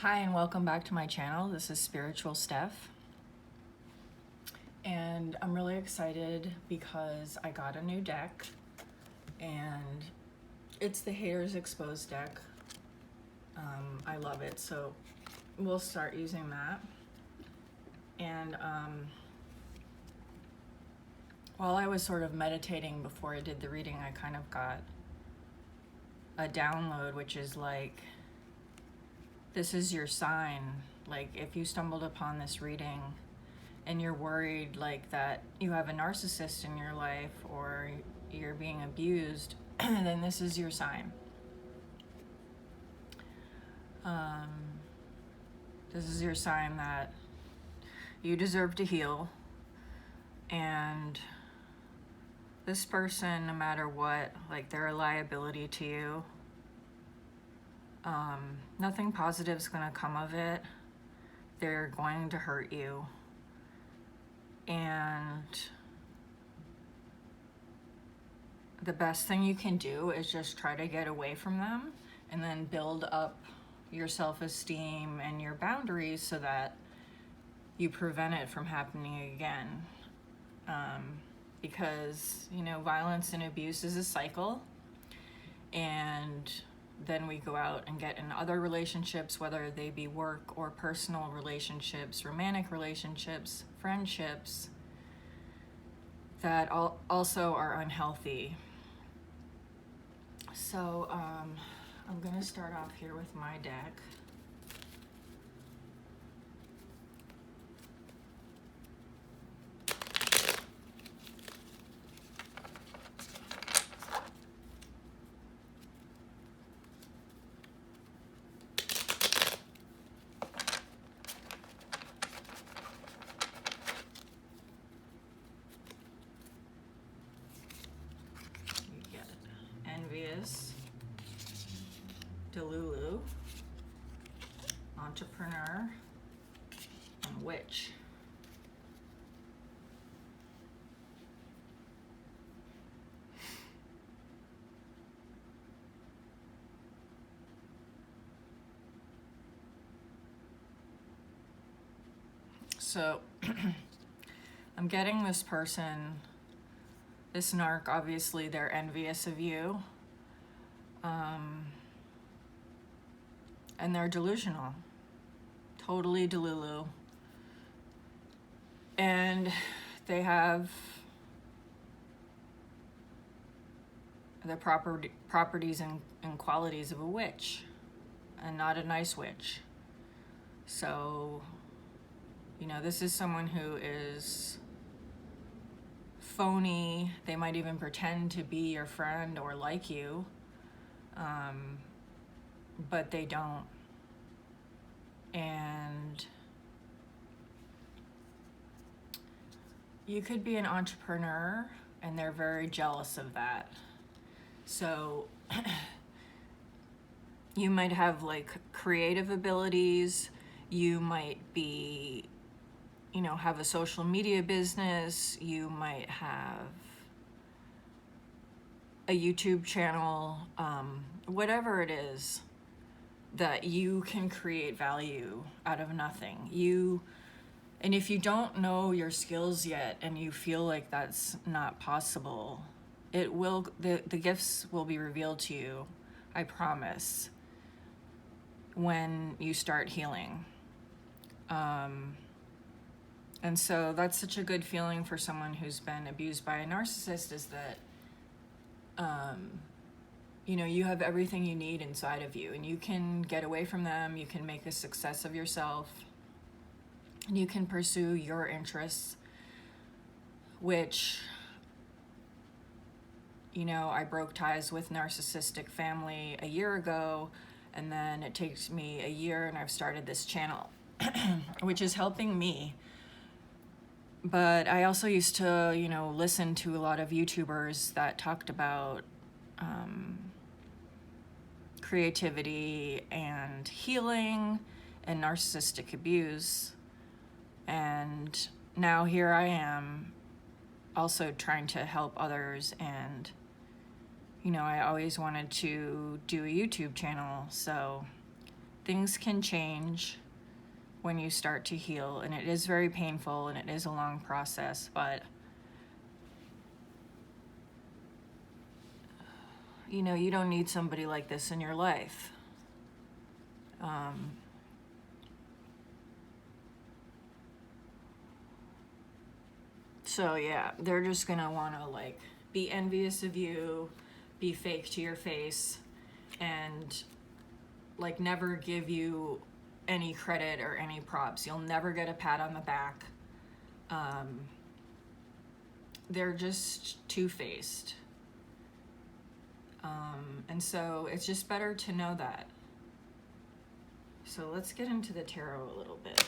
Hi and welcome back to my channel. This is Spiritual Steph. And I'm really excited because I got a new deck and it's the Haters Exposed deck. I love it, so we'll start using that. And while I was sort of meditating before I did the reading, I kind of got a download, which is like, this is your sign. Like, if you stumbled upon this reading and you're worried like that you have a narcissist in your life or you're being abused, then this is your sign. This is your sign that you deserve to heal, and this person, no matter what, like, they're a liability to you. Nothing positive is going to come of it. They're going to hurt you. And the best thing you can do is just try to get away from them and then build up your self-esteem and your boundaries so that you prevent it from happening again. Because, you know, violence and abuse is a cycle, and then we go out and get in other relationships, whether they be work or personal relationships, romantic relationships, friendships, that also are unhealthy. So I'm going to start off here with my deck. Envious, Delulu, Entrepreneur, and Witch. So I'm getting this person, this narc, obviously they're envious of you. And they're delusional, totally delulu. And they have the properties and qualities of a witch, and not a nice witch. So, you know, this is someone who is phony. They might even pretend to be your friend or like you, but they don't. And you could be an entrepreneur and they're very jealous of that. So you might have like creative abilities, you might be, you know, have a social media business, you might have a YouTube channel, whatever it is that you can create value out of nothing. And if you don't know your skills yet and you feel like that's not possible, the gifts will be revealed to you, I promise, when you start healing. And so that's such a good feeling for someone who's been abused by a narcissist, is that you know, you have everything you need inside of you, and you can get away from them, you can make a success of yourself, and you can pursue your interests, which, you know, I broke ties with narcissistic family a year ago, and then it takes me a year and I've started this channel, which is helping me. But I also used to, you know, listen to a lot of YouTubers that talked about creativity and healing and narcissistic abuse. And now here I am also trying to help others. And, you know, I always wanted to do a YouTube channel. So things can change when you start to heal, and it is very painful and it is a long process, but you know, you don't need somebody like this in your life. So yeah, they're just gonna wanna like be envious of you, be fake to your face, and like never give you any credit or any props. You'll never get a pat on the back. They're just two-faced. And so it's just better to know that. So let's get into the tarot a little bit.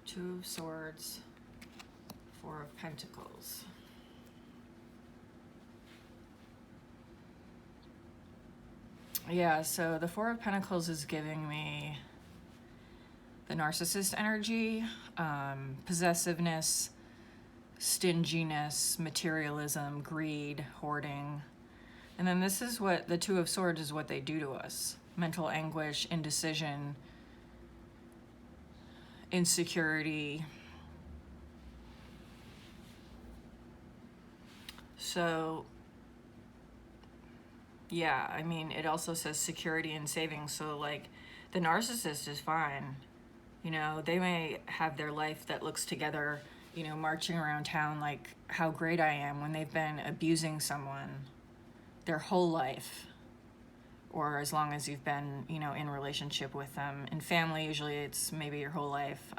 Two of Swords, Four of Pentacles. Yeah, so the Four of Pentacles is giving me the narcissist energy, possessiveness, stinginess, materialism, greed, hoarding. And then this is what the Two of Swords is, what they do to us. Mental anguish, indecision, insecurity. So yeah, I mean, it also says security and savings. So like the narcissist is fine. You know, they may have their life that looks together, you know, marching around town like how great I am, when they've been abusing someone their whole life, or as long as you've been, you know, in relationship with them. In family, usually it's maybe your whole life.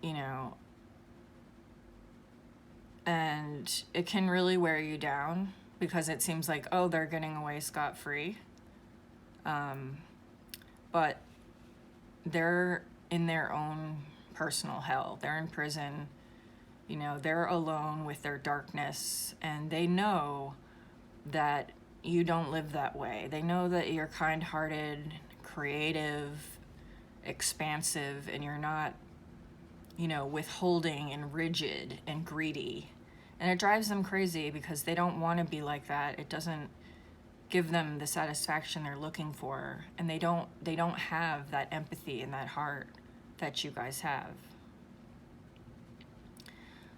You know, and it can really wear you down because it seems like, oh, they're getting away scot-free. But they're in their own personal hell. They're in prison. You know, they're alone with their darkness, and they know that you don't live that way. They know that you're kind-hearted, creative, expansive, and you're not, you know, withholding and rigid and greedy. And it drives them crazy because they don't want to be like that. It doesn't give them the satisfaction they're looking for, and they don't have that empathy and that heart that you guys have.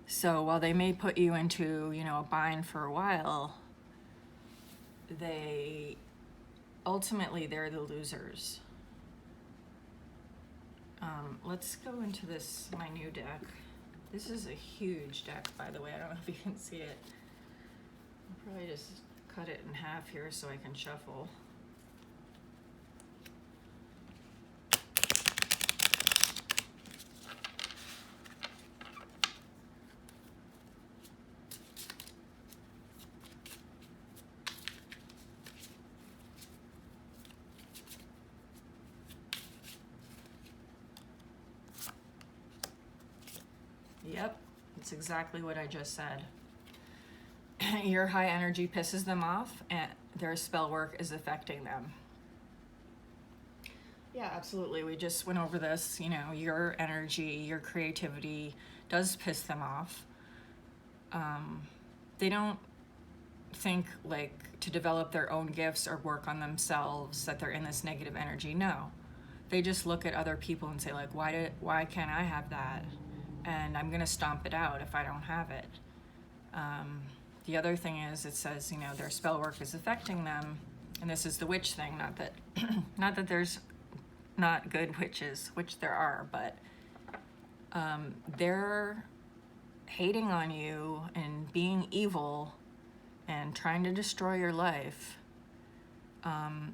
So while they may put you into, you know, a bind for a while, they ultimately, they're the losers. Let's go into this, my new deck. This is a huge deck, by the way. I don't know if you can see it. I'll probably just cut it in half here so I can shuffle. Yep, it's exactly what I just said. Your high energy pisses them off, and their spell work is affecting them. Yeah, absolutely. We just went over this. You know, your energy, your creativity does piss them off. They don't think like to develop their own gifts or work on themselves, that they're in this negative energy. No, they just look at other people and say like, why can't I have that? And I'm gonna stomp it out if I don't have it. The other thing is, it says, you know, their spell work is affecting them, and this is the witch thing. Not that, not that there's not good witches, which there are, but they're hating on you and being evil and trying to destroy your life.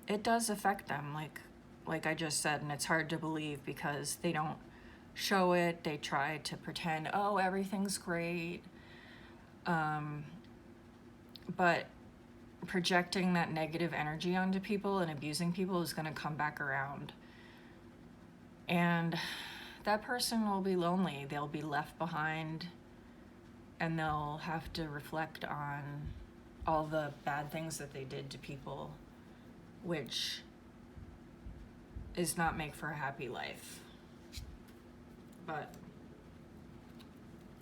It does affect them, like I just said, and it's hard to believe because they don't show it. They try to pretend, oh, everything's great. But projecting that negative energy onto people and abusing people is going to come back around. And that person will be lonely. They'll be left behind. and they'll have to reflect on all the bad things that they did to people, which is not make for a happy life. But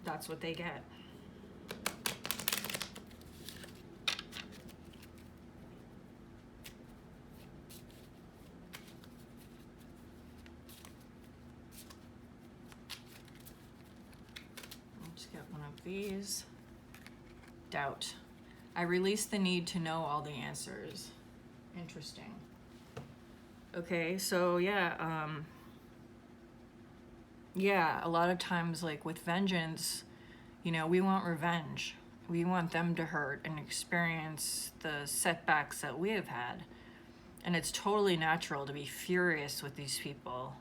that's what they get. Let's get one of these. Doubt. I release the need to know all the answers. Interesting. Okay, so yeah, a lot of times, like with vengeance, you know, we want revenge. We want them to hurt and experience the setbacks that we have had. And it's totally natural to be furious with these people,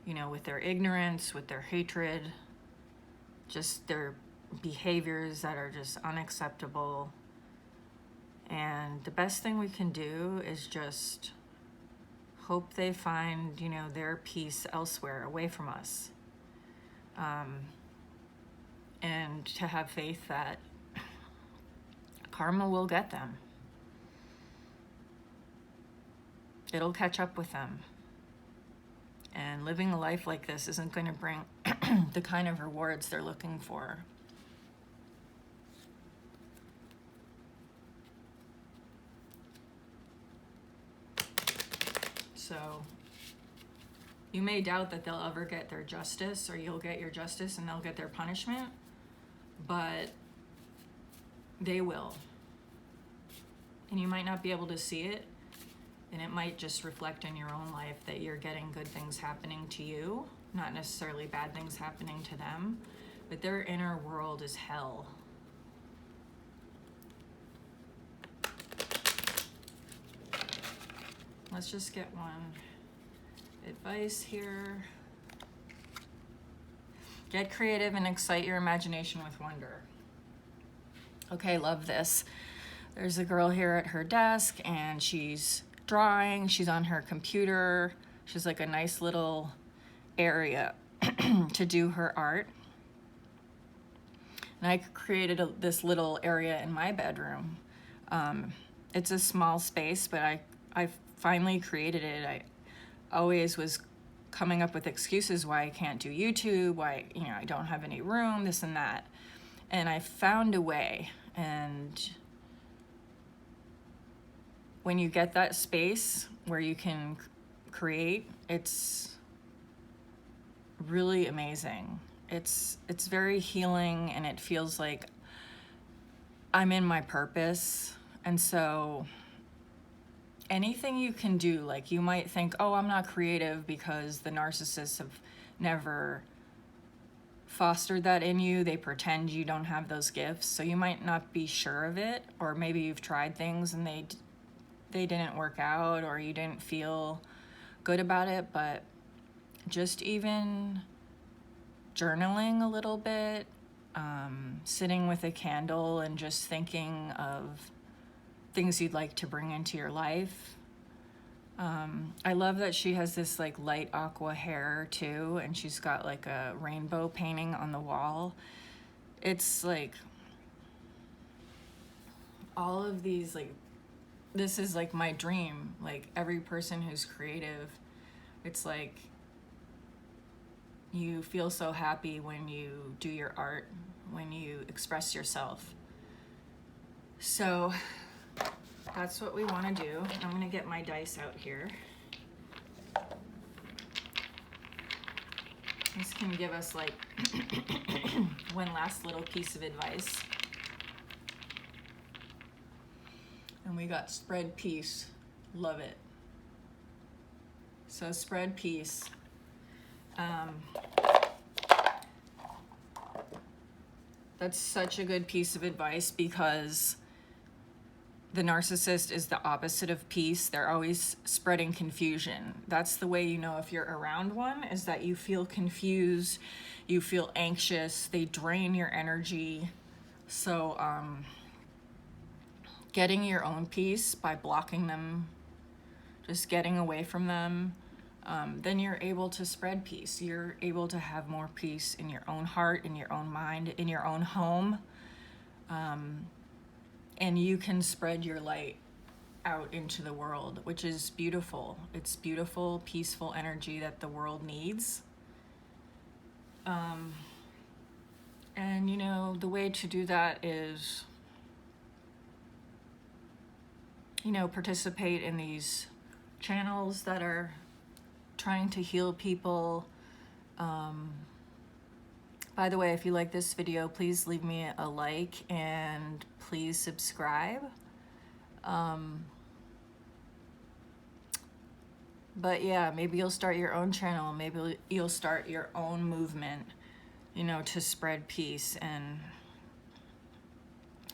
you know, with their ignorance, with their hatred, just their behaviors that are just unacceptable. And the best thing we can do is just hope they find, you know, their peace elsewhere, away from us. And to have faith that karma will get them. It'll catch up with them. And living a life like this isn't going to bring the kind of rewards they're looking for. So you may doubt that they'll ever get their justice, or you'll get your justice and they'll get their punishment, but they will. And you might not be able to see it, and it might just reflect in your own life that you're getting good things happening to you, not necessarily bad things happening to them, but their inner world is hell. Let's just get one advice here. Get creative and excite your imagination with wonder. Okay, love this. There's a girl here at her desk and she's drawing. She's on her computer. She's like a nice little area to do her art. And I created this little area in my bedroom. It's a small space, but I finally created it. I always was coming up with excuses why I can't do YouTube, why, you know, I don't have any room, this and that. And I found a way. And when you get that space where you can create, it's really amazing. It's very healing, and it feels like I'm in my purpose. And so anything you can do, like you might think, oh, I'm not creative because the narcissists have never fostered that in you. They pretend you don't have those gifts. So you might not be sure of it, or maybe you've tried things and they didn't work out, or you didn't feel good about it. But just even journaling a little bit, sitting with a candle and just thinking of things you'd like to bring into your life. I love that she has this like light aqua hair too, and she's got like a rainbow painting on the wall. It's like all of these, like, this is like my dream. Like every person who's creative, it's like you feel so happy when you do your art, when you express yourself. So that's what we want to do. I'm going to get my dice out here. This can give us like one last little piece of advice. And we got spread peace. Love it. So spread peace. That's such a good piece of advice, because the narcissist is the opposite of peace. They're always spreading confusion. That's the way you know if you're around one, is that you feel confused, you feel anxious, they drain your energy. So getting your own peace by blocking them, just getting away from them, then you're able to spread peace. You're able to have more peace in your own heart, in your own mind, in your own home. And you can spread your light out into the world, which is beautiful. It's beautiful, peaceful energy that the world needs. And you know, the way to do that is, you know, participate in these channels that are trying to heal people. By the way, if you like this video, please leave me a like and please subscribe. But yeah, maybe you'll start your own channel. Maybe you'll start your own movement, you know, to spread peace. And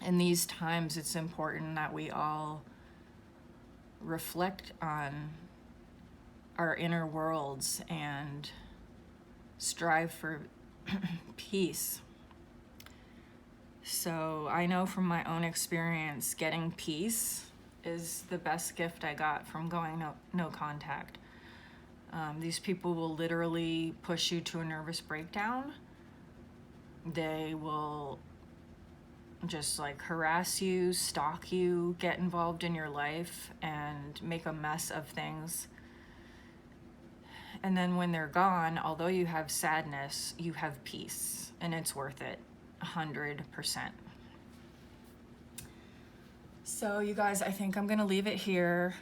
in these times, it's important that we all reflect on our inner worlds and strive for peace. So I know from my own experience, getting peace is the best gift I got from going no contact. These people will literally push you to a nervous breakdown. They will just like harass you, stalk you, get involved in your life and make a mess of things. And then when they're gone, although you have sadness, you have peace, and it's worth it, 100%. So you guys, I think I'm gonna leave it here.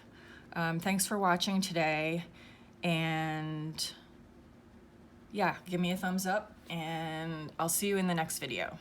Thanks for watching today, and yeah, give me a thumbs up, and I'll see you in the next video.